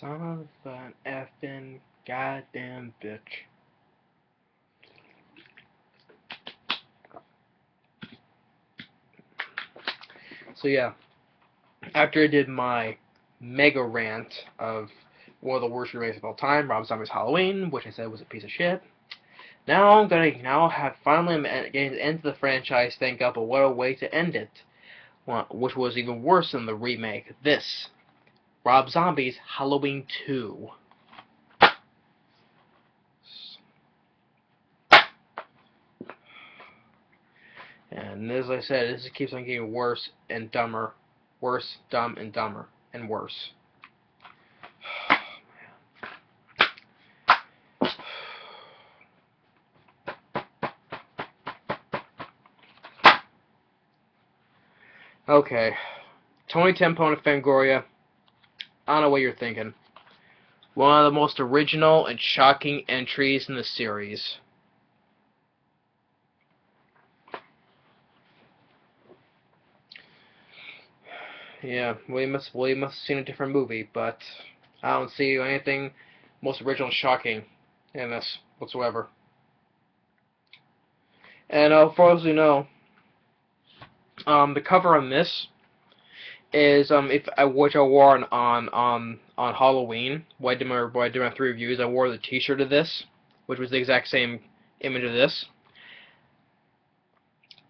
Son of an effing goddamn bitch. So yeah, after I did my mega rant of one of the worst remakes of all time, Rob Zombie's Halloween, which I said was a piece of shit. Now I'm gonna have finally getting to the end of the franchise. Think up, but what a way to end it! Which was even worse than the remake. This, Rob Zombie's Halloween 2. And as I said, this keeps on getting worse and dumber. Worse, dumb, and dumber. And worse. Okay. Tony Tempone and Fangoria. I don't know what you're thinking. One of the most original and shocking entries in the series. Yeah, we must have seen a different movie, but I don't see anything most original and shocking in this whatsoever. And for those who know, the cover on this is which I wore on Halloween. When I did my 3 reviews, I wore the T-shirt of this, which was the exact same image of this.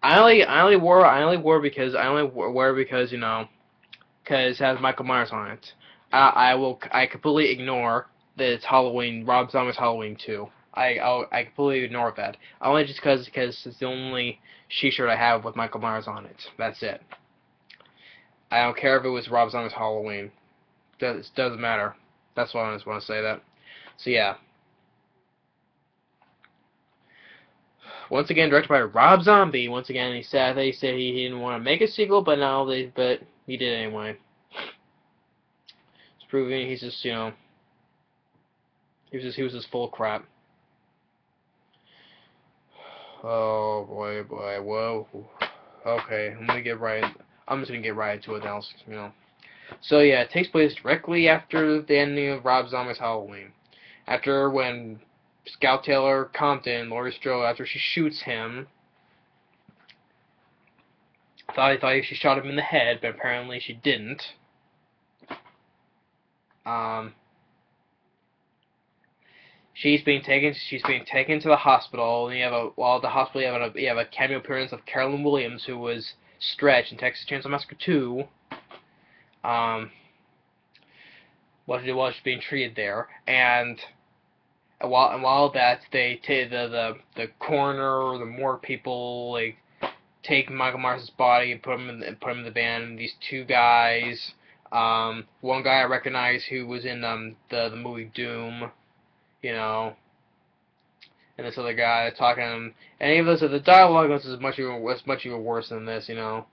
I only wore because you know, because it has Michael Myers on it. I completely ignore that it's Halloween. Rob Zombie's Halloween 2. I completely ignore that. Only just because it's the only T-shirt I have with Michael Myers on it. That's it. I don't care if it was Rob Zombie's Halloween. It doesn't matter. That's why I just want to say that. So yeah. Once again, directed by Rob Zombie. Once again, he said he didn't want to make a sequel, but he did anyway. It's proving he's just, you know, he was just full of crap. Oh boy, whoa. Okay, I'm just gonna get right into it now, you know. So yeah, it takes place directly after the ending of Rob Zombie's Halloween. After when Scout Taylor-Compton, Laurie Strode, after she shoots him, thought she shot him in the head, but apparently she didn't. She's being taken to the hospital, and you have a cameo appearance of Carolyn Williams, who was Stretch in Texas Chainsaw Massacre 2. While she's being treated there, and while that they take the coroner or the morgue people like take Michael Myers' body and put him in the van. And these 2 guys, one guy I recognize who was in the movie Doom, you know, and this other guy talking to him. Any of this, the dialogue is much even worse than this, you know.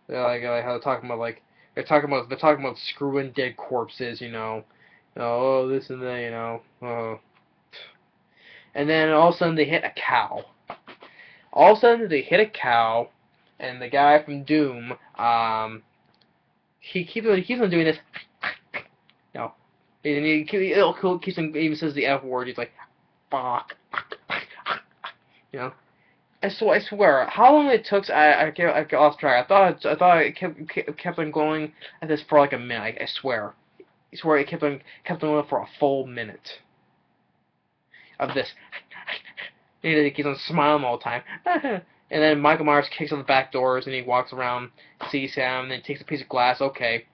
Like how they're talking about screwing dead corpses, you know. Oh, this and that, you know. Oh. And then all of a sudden they hit a cow. All of a sudden they hit a cow, and the guy from Doom, he keeps on doing this. No, and he keeps on, even says the F word. He's like, fuck, you know. I swear, how long it took? I lost track. I thought it kept on going at this for like a minute. I swear. I swear it kept on going for a full minute of this. He keeps on smiling all the time. And then Michael Myers kicks on the back doors, and he walks around, sees him, and then takes a piece of glass. Okay,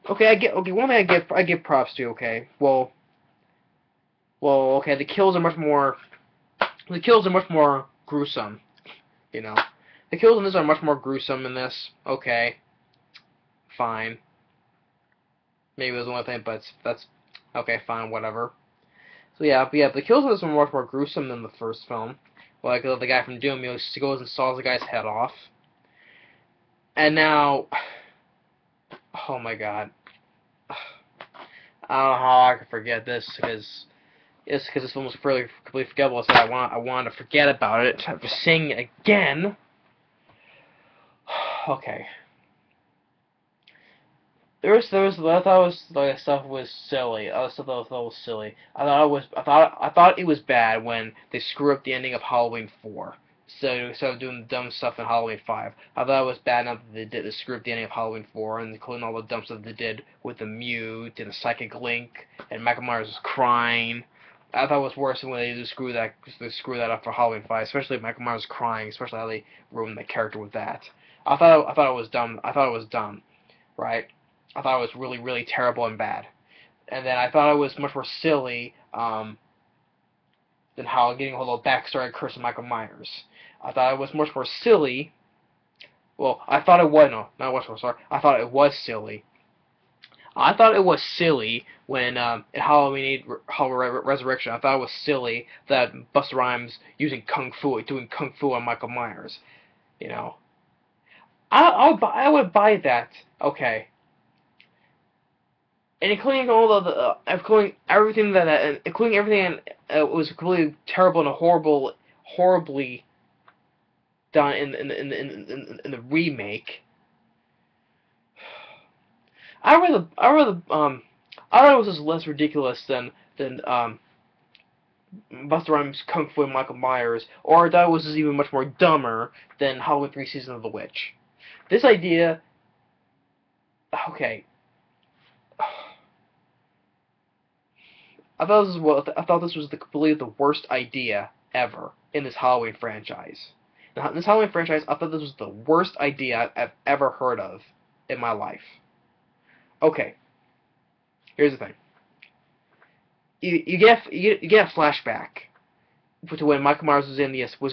one thing I give props to. Okay, well, okay, the kills are much more gruesome. You know, the kills in this are much more gruesome in this. Okay, fine. Maybe there's one thing, but that's okay, fine, whatever. So yeah, the kills in this are much more gruesome than the first film. Like the guy from Doom, he goes and saws the guy's head off. And now, oh my god, I don't know how I could forget this because this film was completely forgettable. So I wanted to forget about it. After seeing it again, okay. I thought it was like stuff was silly. I thought was silly. I thought it was bad when they screw up the ending of Halloween 4. So doing dumb stuff in Halloween 5. I thought it was bad enough that they screw up the ending of Halloween 4, and including all the dumb stuff they did with the mute and the psychic link, and Michael Myers was crying. I thought it was worse when they just screw that up for Halloween 5, especially Michael Myers crying, especially how they ruined the character with that. I thought it was dumb. I thought it was dumb, right? I thought it was really, really terrible and bad. And then I thought it was much more silly than how getting a whole little backstory of Curse of Michael Myers. I thought it was much more silly. Well, I thought it was, no, not much more, sorry. I thought it was silly. I thought it was silly when, in Halloween Resurrection, I thought it was silly that Busta Rhymes doing Kung Fu on Michael Myers. You know, I would buy that. Okay, and including all of including everything including everything was completely terrible and horribly done in the remake. I rather I thought it was just less ridiculous than Busta Rhymes Kung Fu and Michael Myers, or I thought it was just even much more dumber than Halloween 3 Season of the Witch. This idea, okay. I thought this was completely the worst idea ever in this Halloween franchise. Now, this Halloween franchise, I thought this was the worst idea I've ever heard of in my life. Okay, here's the thing. You get a flashback to when Michael Myers was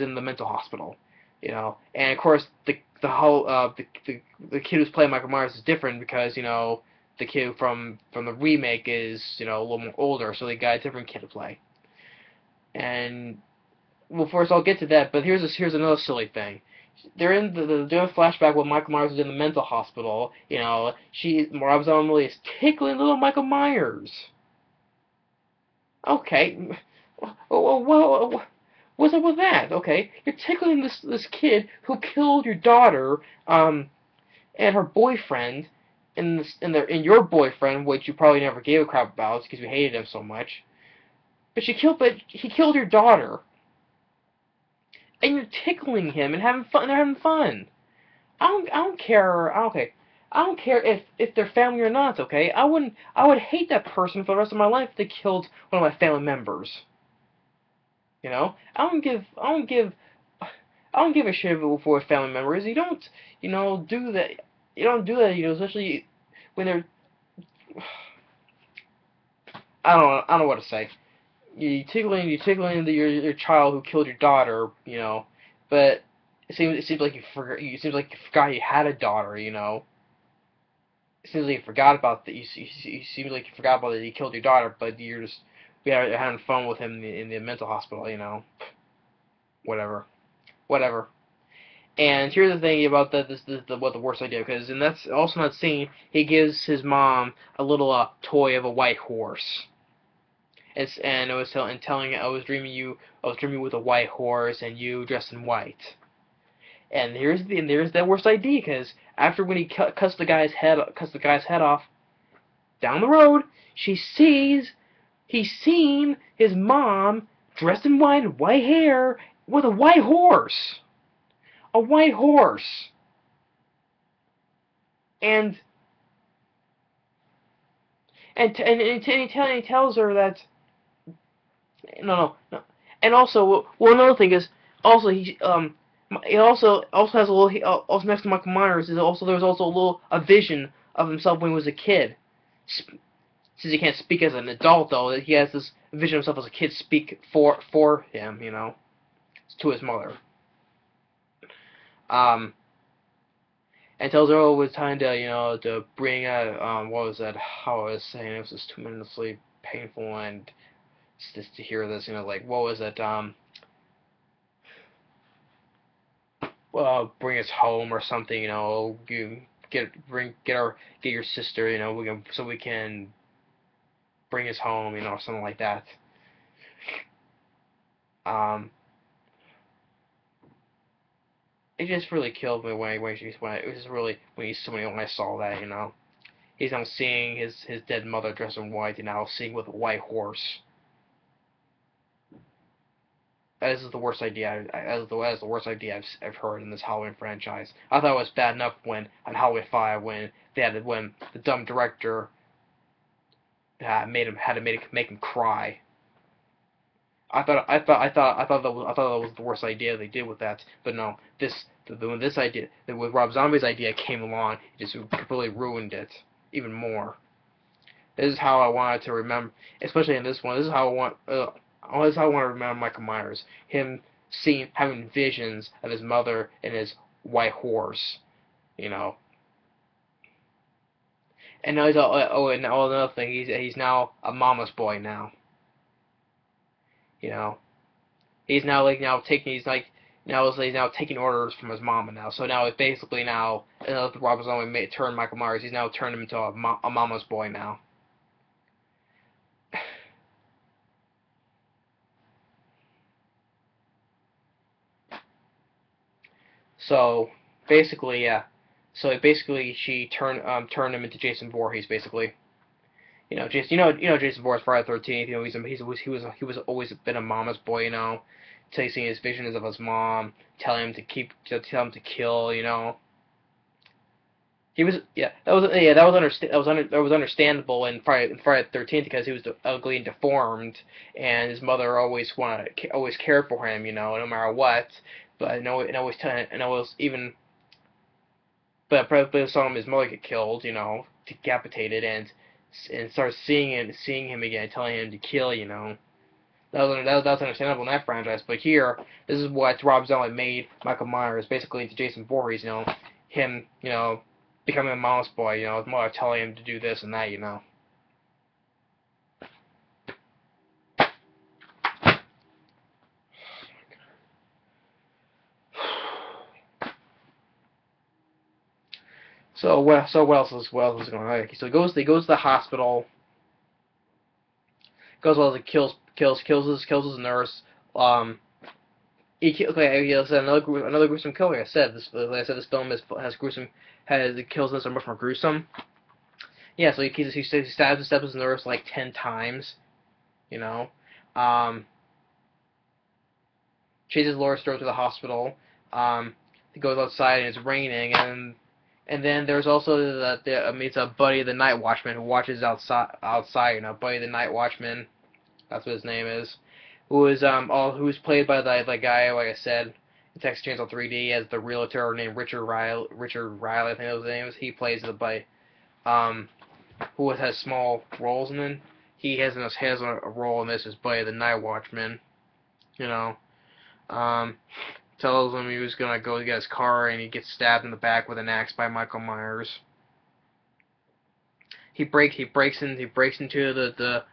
in the mental hospital, and of course the whole the kid who's playing Michael Myers is different because the kid from the remake is a little more older, so they got a different kid to play. And well, first I'll get to that, but here's another silly thing. They're in doing a flashback when Michael Myers is in the mental hospital. Rob Zombie is tickling little Michael Myers. Okay, what's up with that? Okay, you're tickling this kid who killed your daughter, and her boyfriend, in your boyfriend, which you probably never gave a crap about because you hated him so much. But he killed your daughter, and you're tickling him and having fun. They're having fun. I don't care. Okay, I don't care if they're family or not. Okay, I would hate that person for the rest of my life if they killed one of my family members. I don't give a shit for family members. You don't, do that. You don't do that, especially when they're. I don't know what to say. You tickling your child who killed your daughter, but it seems like you forgot you had a daughter, It seems like you forgot about that. You seems like you forgot about that you killed your daughter, but you're having fun with him in the mental hospital, Whatever, whatever. And here's the thing about what the worst idea, because and that's also not scene. He gives his mom a little toy of a white horse. And I was telling I was dreaming with a white horse and you dressed in white. And there's that worst idea, because after when he cuts the guy's head off down the road, he's seen his mom dressed in white hair with a white horse. A white horse. And he tells her that no. And also, well, another thing is also he also has a little. Also next to Michael Myers is also there's also a vision of himself when he was a kid. Since he can't speak as an adult, though, he has this vision of himself as a kid speak for him, to his mother. And tells her it was time to to bring what was that? How I was saying it was just tremendously painful and just to hear this, like what was it? Bring us home or something, you get your sister, we can bring us home, something like that. Um, it just really killed me when it was just really when I saw that, He's now seeing his dead mother dressed in white, and now seeing with a white horse. This is the worst idea. That is the worst idea I've heard in this Halloween franchise. I thought it was bad enough when on Halloween 5 when the dumb director make him cry. I thought that was the worst idea they did with that. But no, when this idea, when Rob Zombie's idea came along, it just completely ruined it even more. This is how I wanted to remember, especially in this one. This is how I want. This is how I want to remember Michael Myers. Him having visions of his mother and his white horse. You know. And now another thing. He's now a mama's boy now. You know. He's now taking orders from his mama now. So now it's basically now Rob Zombie turned Michael Myers. He's now turned him into a mama's boy now. So basically, yeah. So basically, she turned him into Jason Voorhees. Basically, Jason Voorhees, Friday the 13th. He was always been a mama's boy. Seeing his visions of his mom, telling him to kill. He was that was understandable in Friday the 13th because he was ugly and deformed, and his mother always cared for him. No matter what. But but saw his mother get killed, decapitated, and started seeing him again, telling him to kill, That was understandable in that franchise. But here, this is what Rob Zombie made Michael Myers basically into Jason Voorhees, him, becoming a mama's boy, his mother telling him to do this and that, So what else is going on? So he goes to the hospital. Goes well, kills his nurse. Another gruesome kill. Like I said, this film the kills in this are much more gruesome. Yeah, so he stabs his nurse like 10 times. Chases Laurie Strode to the hospital. He goes outside and it's raining, and then there's also it's a Buddy the Night Watchman who watches outside. Buddy the Night Watchman, that's what his name is. Who's played by the guy, like I said, in Texas Chainsaw 3D as the realtor named Richard Riley. I think his name is. He plays who has small roles in it. He has a role in this as Buddy the Night Watchman. Tells him he was gonna go get his car, and he gets stabbed in the back with an axe by Michael Myers. He breaks into the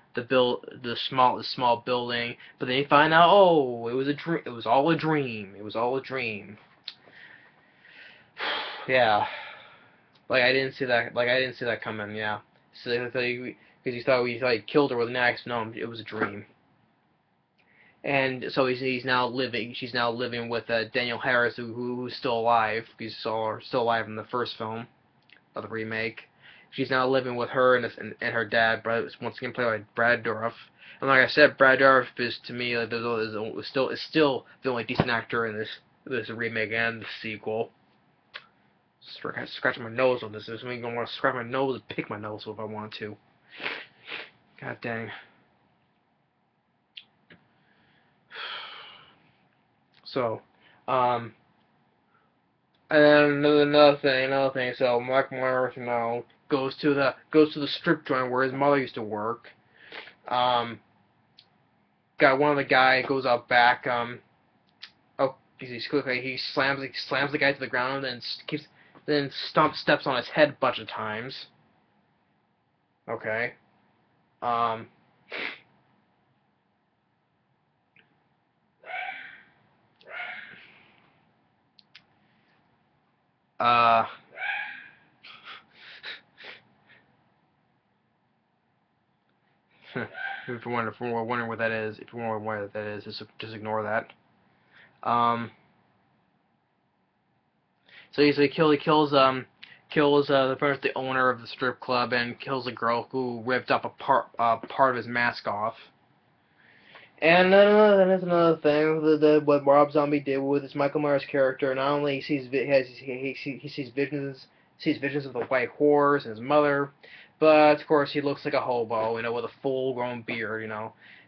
small building, but then you find out, oh, it was a dream. It was all a dream. It was all a dream. Yeah, I didn't see that coming. Yeah, so because you thought he killed her with an axe. No, it was a dream. And so she's now living with Danielle Harris, who's still alive. We saw her still alive in the first film of the remake. She's now living with her and her dad, once again played by Brad Dourif. And like I said, Brad Dourif is, to me, is still the only decent actor in this remake and the sequel. Scratching my nose on this. I'm gonna want to scratch my nose and pick my nose if I want to. God dang. So, and then another thing. So Mark Myers, goes to the strip joint where his mother used to work. One of the guy goes out back. He slams the guy to the ground and steps on his head a bunch of times. Okay. If you're wondering what that is, just ignore that. So he kills kills pretty much the owner of the strip club and kills a girl who ripped up a part of his mask off. And then that's another thing. What Rob Zombie did with his Michael Myers character. Not only he sees visions of the white horse and his mother, but of course he looks like a hobo, with a full-grown beard, And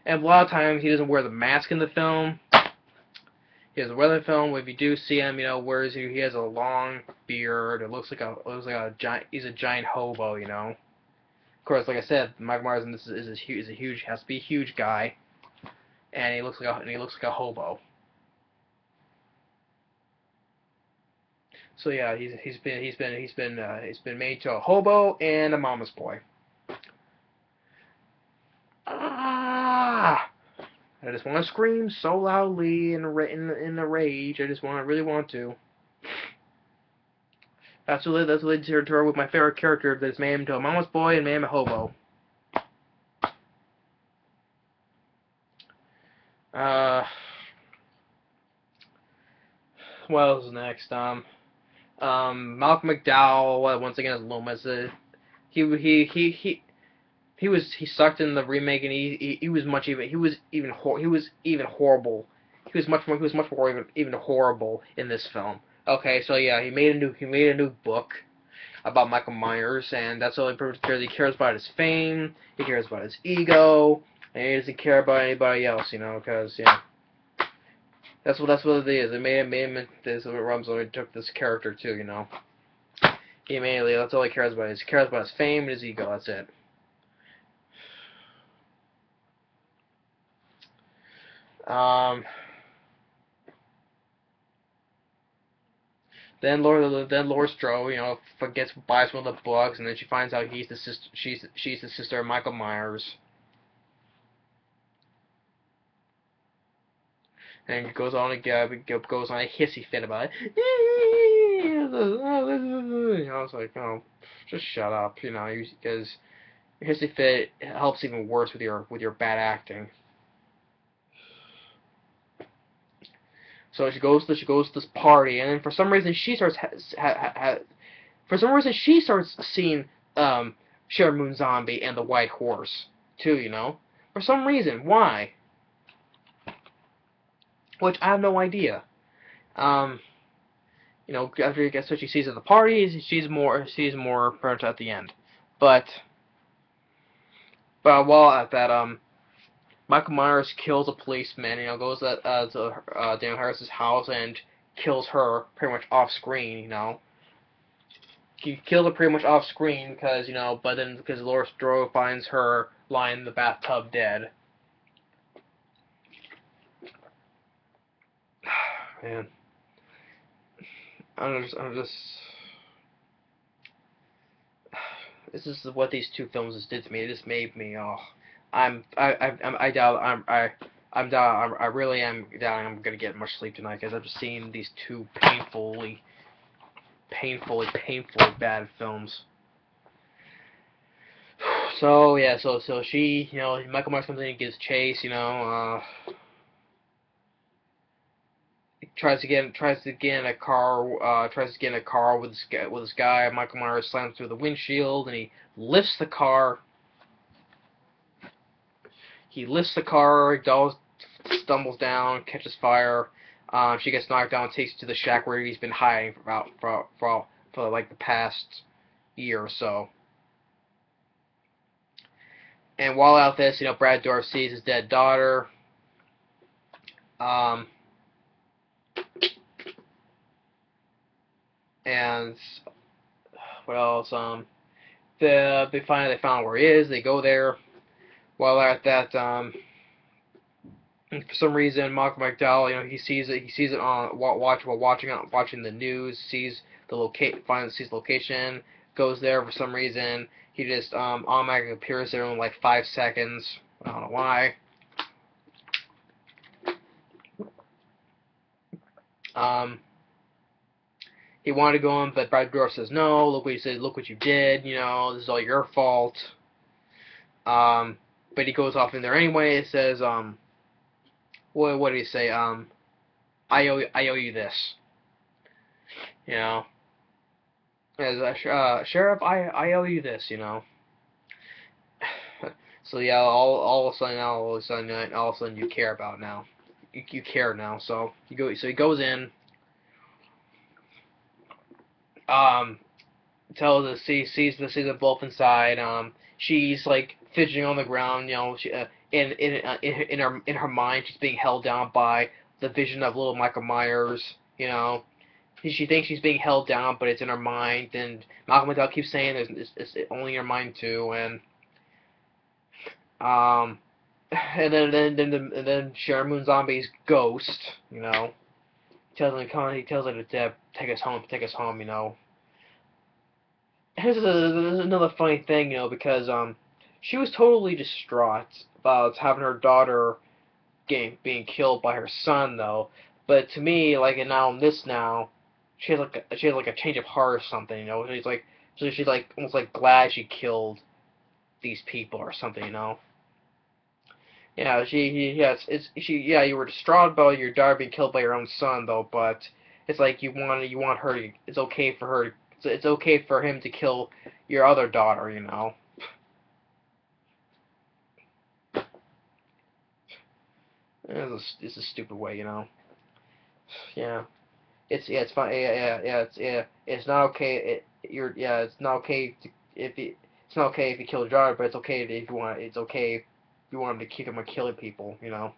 a lot of times he doesn't wear the mask in the film. He doesn't wear the film. If you do see him, he has a long beard. It looks like a giant. He's a giant hobo, Of course, like I said, Michael Myers in this is a huge, has to be a huge guy. And he looks like a hobo. So yeah, he's been made to a hobo and a mama's boy. Ah! I just want to scream so loudly in a rage. I just really want to. That's what led to her with my favorite character that's made him to a mama's boy and made him a hobo. What else is next? Malcolm McDowell once again as Loomis. He sucked in the remake, and he was even horrible. He was much more even horrible in this film. Okay, so yeah, he made a new book about Michael Myers, and that's all he cares. He cares about his fame, he cares about his ego, and he doesn't care about anybody else, because that's what it is. It made him this. Rob Zombie took this character too, He immediately, that's all he cares about. He cares about his fame and his ego. That's it. Then Laura Strode, buys one of the books, and then she finds out she's the sister of Michael Myers. And goes on a hissy fit about it. I was like, oh, just shut up, because your hissy fit helps even worse with your bad acting. So she goes to this party, and then for some reason she starts seeing Sheri Moon Zombie and the White Horse too, For some reason, why? Which I have no idea. After he gets what she sees at the party, she's more burnt at the end. But while at that, Michael Myers kills a policeman, goes to Danielle Harris's house and kills her pretty much off screen, He kills her pretty much off screen because, but then because Laura Strode finds her lying in the bathtub dead. Man. I'm just this is what these two films just did to me. It just made me, I really am doubting I'm gonna get much sleep tonight because I've just seen these two painfully bad films. So yeah, so she, Michael Myers comes in and gives chase, tries to get in a car with this guy. Michael Myers slams through the windshield and he lifts the car. Doll stumbles down, catches fire. She gets knocked down, takes to the shack where he's been hiding for like the past year or so. And while out this, Brad Dourif sees his dead daughter. And what else? They found where he is. They go there. While at that, for some reason, Malcolm McDowell, he sees it on watching the news. Sees the location. Goes there for some reason. He just automatically appears there in like 5 seconds. I don't know why. He wanted to go in, but Brad Dourif says no. Look what you did. This is all your fault. But he goes off in there anyway. It says, what did he say? I owe you this. As Sheriff, I owe you this, you know. So yeah, all of a sudden, all of a sudden, you care about now. You care now. So he goes in. Um, tells us sees the wolf inside. She's like fidgeting on the ground. You know, in her mind, she's being held down by the vision of little Michael Myers. You know, she thinks she's being held down, but it's in her mind. And Malcolm McDowell keeps saying it's only in your mind too. Um, and then Sharon Moon Zombie's ghost. You know, he tells her to take us home. You know. Here's another funny thing, you know, because she was totally distraught about having her daughter being killed by her son, though. But to me, like, and now in this now, she has like a change of heart or something, you know. She's like almost like glad she killed these people or something, you know. Yeah, yeah, you were distraught about your daughter being killed by your own son, though, but it's like you want her to, it's okay for her to, it's okay for him to kill your other daughter, you know. It's a stupid way, you know. Yeah, it's fine. It's not okay. It's not okay it's not okay if you kill your daughter, but it's okay if you want. It's okay if you want him to keep him on killing people, you know.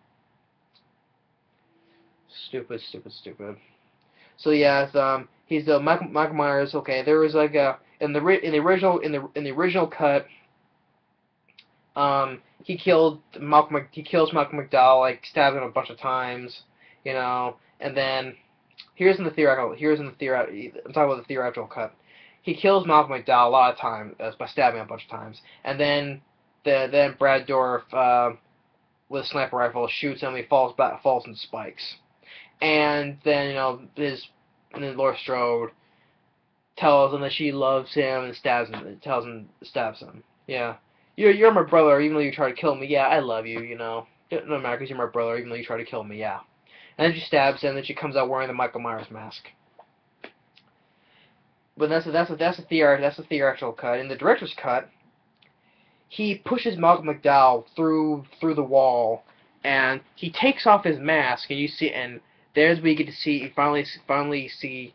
Stupid, stupid, stupid. So yeah, he's Michael Myers. Okay, there was like a in the original cut, he kills Malcolm McDowell, like stabs him a bunch of times, you know, and then I'm talking about the theoretical cut. He kills Malcolm McDowell a lot of times by stabbing him a bunch of times, and then Brad Dourif with a sniper rifle shoots him. He falls into spikes, and then Laura Strode tells him that she loves him and stabs him. Yeah. You're my brother, even though you try to kill me. Yeah, I love you, you know. No matter, because you're my brother, even though you try to kill me. Yeah. And then she stabs him, and then she comes out wearing the Michael Myers mask. But that's the theatrical cut. In the director's cut, he pushes Malcolm McDowell through the wall, and he takes off his mask, and you see, and there's where you get to see, you finally see,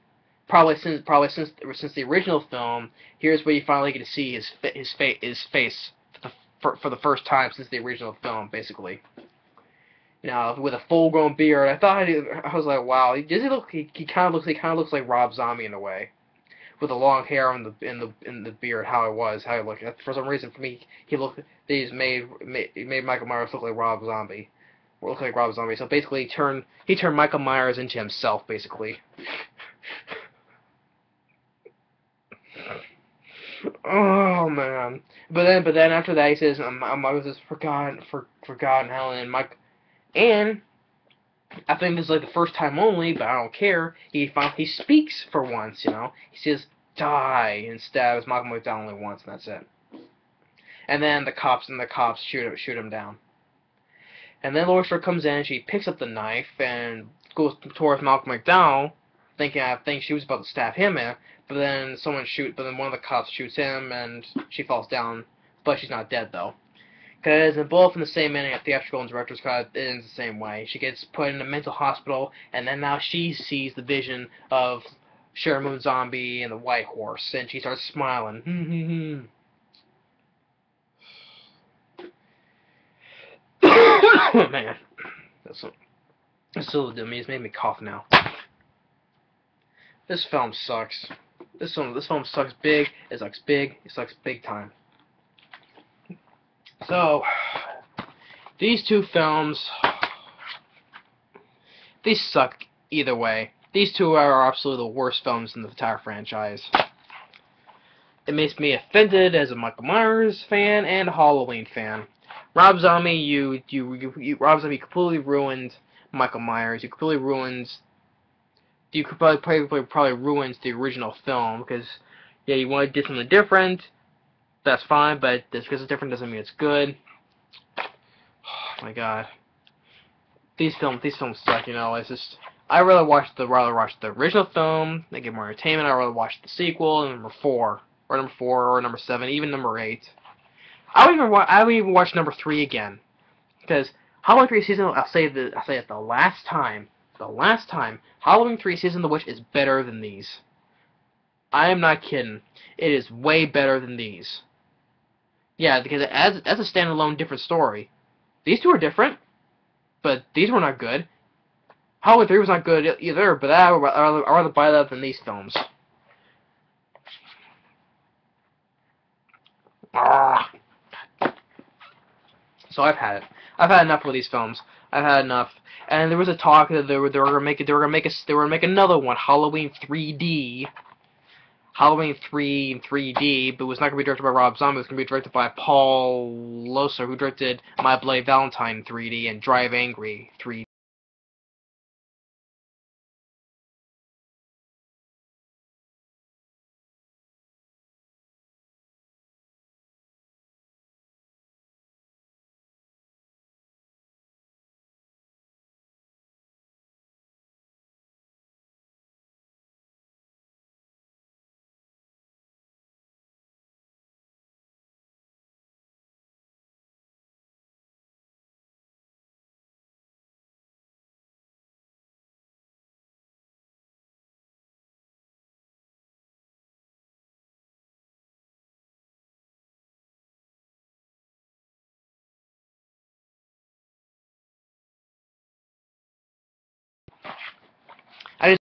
probably since the original film, here's where you finally get to see his face for the first time since the original film, basically. You know, with a full-grown beard. I was like, wow. Does he look? He kind of looks like Rob Zombie in a way, with the long hair and the beard. How he looked. For some reason, for me, these made Michael Myers look like Rob Zombie. Or look like Rob Zombie. So basically, he turned Michael Myers into himself, basically. Oh man! But then after that, he says, I was just forgotten Helen and Mike, and I think this is like the first time only, but I don't care. He speaks for once, you know. He says die and stabs Malcolm McDowell only once, and that's it. And then the cops shoot him down. And then Laura Strode comes in, she picks up the knife and goes towards Malcolm McDowell, I think she was about to stab him in, but then one of the cops shoots him and she falls down, but she's not dead though. Because they're both in the same ending, a theatrical and director's cut, it ends the same way. She gets put in a mental hospital, and then now she sees the vision of Sheri Moon Zombie and the White Horse, and she starts smiling. Oh man, that's so it's made me cough now. This film sucks. This film sucks big. It sucks big. It sucks big time. So these two films, these suck either way. These two are absolutely the worst films in the entire franchise. It makes me offended as a Michael Myers fan and a Halloween fan. Rob Zombie, Rob Zombie completely ruined Michael Myers. You could probably ruins the original film because yeah, you want to do something different. That's fine, but just because it's different doesn't mean it's good. Oh my god, these films suck. You know, it's just rather watch the original film. They get more entertainment. I'd rather watch the sequel, number 4, or number 7, even number 8. I would even watch number 3 again, because Halloween 3 season. I'll say it the last time. Halloween 3 season of the witch is better than these. I am not kidding. It is way better than these. Yeah, because as a standalone different story. These two are different, but these were not good. Halloween 3 was not good either, but I'd rather buy that than these films. Ah. So I've had it. I've had enough with these films. I've had enough. And there was a talk that they were gonna make another one, Halloween 3D. Halloween 3 in 3D, but it was not going to be directed by Rob Zombie. It was going to be directed by Paul Loser, who directed My Bloody Valentine in 3D and Drive Angry 3D. I just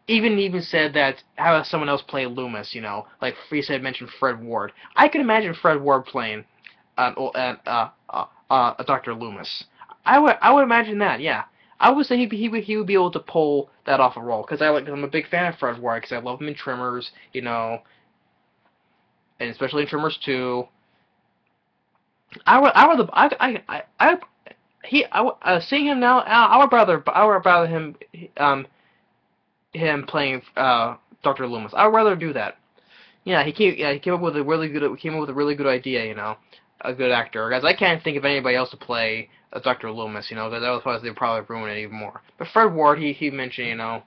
even said that how someone else play Loomis, like he said mentioned Fred Ward. I could imagine Fred Ward playing Dr. Loomis. I would imagine that, yeah. I would say he would be able to pull that off a role because I'm a big fan of Fred Ward because I love him in Tremors, and especially in Tremors 2. Seeing him now, I would rather him playing Dr. Loomis. I would rather do that. Yeah, he came up with a really good idea, a good actor. Guys, I can't think of anybody else to play Dr. Loomis, because otherwise they'd probably ruin it even more. But Fred Ward, he mentioned, I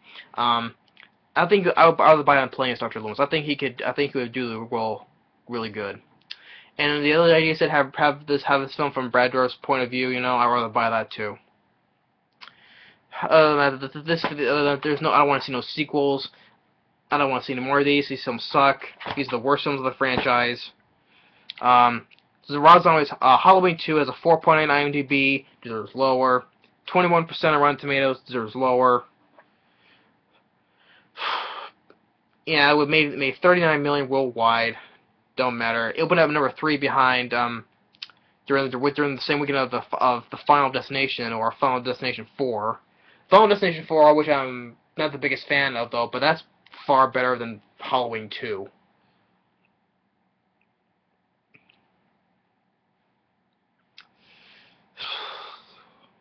think I would buy him playing as Dr. Loomis. I think he would do the role really good. And the other idea said have this film from Brad Dourif's point of view, I'd rather buy that too. There's no. I don't want to see no sequels. I don't want to see any more of these. These films suck. These are the worst films of the franchise. So Rob Zombie's Halloween 2 has a 4.8 IMDb. Deserves lower. 21% on Rotten Tomatoes. Deserves lower. Yeah, it made 39 million worldwide. Don't matter. It opened up number 3 behind during the same weekend of the Final Destination or Final Destination 4. Final Destination 4, which I'm not the biggest fan of though, but that's far better than Halloween 2.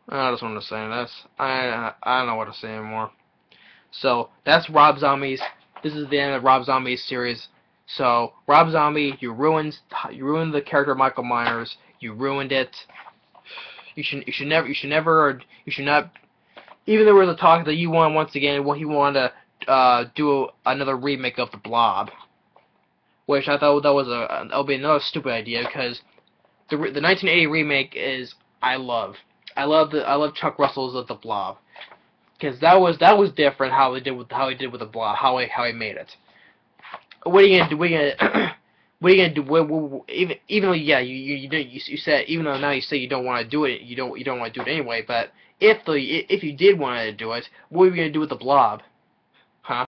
I just want to say this. I don't know what to say anymore. So that's Rob Zombie's. This is the end of Rob Zombie's series. So Rob Zombie, you ruined the character of Michael Myers. You ruined it. You should not. Even there was a talk that he wanted to do another remake of The Blob, which I thought that would be another stupid idea because the 1980 remake is I love Chuck Russell's The Blob because that was different how he did with The Blob, how he made it. What are you gonna do? What are you gonna do? Even though, yeah, you said, even though now you say you don't want to do it, you don't want to do it anyway. But if you did want to do it, what are you gonna do with the blob? Huh?